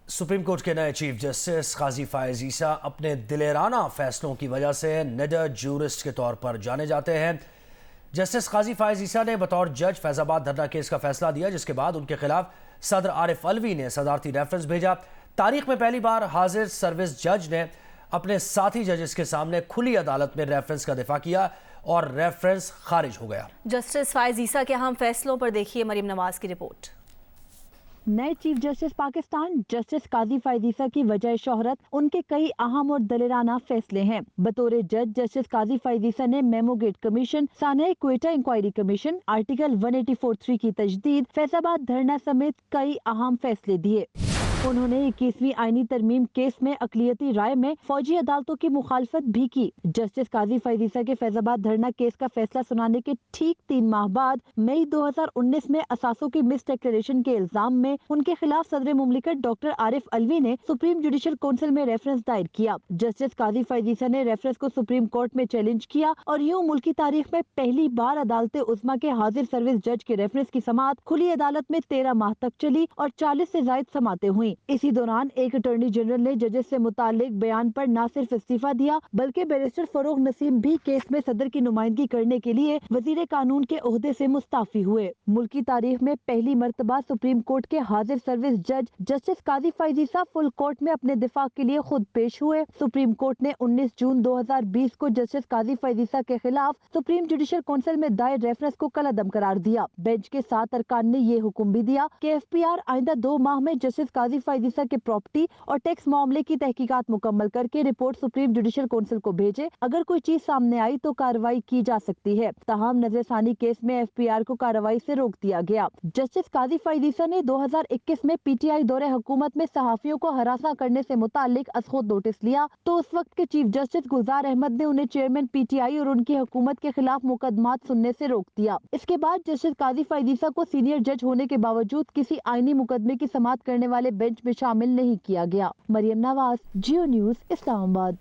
Supreme court کے نئے chief justice قاضی فائز عیسیٰ اپنے دلیرانہ فیصلوں کی وجہ سے نڈر جورسٹ کے طور پر جانے جاتے ہیں۔ جسٹس قاضی فائز عیسیٰ نے بطور جج فیض آباد دھرنا کیس کا فیصلہ دیا، جس کے بعد ان کے خلاف صدر عارف الوی نے صدارتی ریفرنس بھیجا۔ تاریخ میں پہلی بار حاضر سروس جج نے اپنے ساتھی ججز کے سامنے کھلی عدالت میں ریفرنس کا دفاع کیا اور ریفرنس خارج ہو گیا۔ جسٹس فائز عیسیٰ کے اہم فیصلوں پر دیکھیے مریم نواز کی رپورٹ۔ نئے چیف جسٹس پاکستان جسٹس قاضی فائز عیسیٰ کی وجہ شہرت ان کے کئی اہم اور دلیرانہ فیصلے ہیں۔ بطور جج جسٹس قاضی فائز عیسیٰ نے میمو گیٹ کمیشن، سانحہ کوئٹہ انکوائری کمیشن، آرٹیکل 184(3) کی تجدید، فیض آباد دھرنا سمیت کئی اہم فیصلے دیے۔ انہوں نے 21ویں آئینی ترمیم کیس میں اقلیتی رائے میں فوجی عدالتوں کی مخالفت بھی کی۔ جسٹس قاضی فائز عیسیٰ کے فیض آباد دھرنا کیس کا فیصلہ سنانے کے ٹھیک 3 ماہ بعد مئی 2019 میں اثاثوں کی مس ڈکلیریشن کے الزام میں ان کے خلاف صدر مملکت ڈاکٹر عارف الوی نے سپریم جوڈیشل کونسل میں ریفرنس دائر کیا۔ جسٹس قاضی فائز عیسیٰ نے ریفرنس کو سپریم کورٹ میں چیلنج کیا اور یوں ملکی تاریخ میں پہلی بار عدالت عظمیٰ کے حاضر سروس جج کے ریفرنس کی سماعت کھلی عدالت میں 13 ماہ تک چلی اور 40 سے زائد سماعتیں ہوئیں۔ اسی دوران ایک اٹارنی جنرل نے ججز سے متعلق بیان پر نہ صرف استعفیٰ دیا بلکہ بیرسٹر فروغ نسیم بھی کیس میں صدر کی نمائندگی کرنے کے لیے وزیر قانون کے عہدے سے مستعفی ہوئے۔ ملکی تاریخ میں پہلی مرتبہ سپریم کورٹ کے حاضر سروس جج جسٹس قاضی فائز عیسیٰ فل کورٹ میں اپنے دفاع کے لیے خود پیش ہوئے۔ سپریم کورٹ نے 19 جون 2020 کو جسٹس قاضی فائز عیسیٰ کے خلاف سپریم جوڈیشل کونسل میں دائر ریفرنس کو کالعدم قرار دیا۔ بینچ کے 7 ارکان نے یہ حکم بھی دیا کہ FPR آئندہ 2 ماہ میں جسٹس قاضی فائز عیسیٰ کے پراپرٹی اور ٹیکس معاملے کی تحقیقات مکمل کر کے رپورٹ سپریم جوڈیشل کونسل کو بھیجے۔ اگر کوئی چیز سامنے آئی تو کارروائی کی جا سکتی ہے۔ تاہم نظر ثانی کیس میں FPR کو کارروائی سے روک دیا گیا۔ جسٹس قاضی فائز عیسیٰ نے 2021 میں PTI دور حکومت میں صحافیوں کو ہراساں کرنے سے متعلق از خود نوٹس لیا تو اس وقت کے چیف جسٹس گلزار احمد نے انہیں چیئرمین PTI اور ان کی حکومت کے خلاف مقدمات سننے سے روک دیا۔ اس کے بعد جسٹس قاضی فائز عیسیٰ کو سینئر جج ہونے کے باوجود کسی آئینی مقدمے کی سماعت کرنے والے بینچ میں شامل نہیں کیا گیا۔ مریم نواز، جیو نیوز، اسلام آباد۔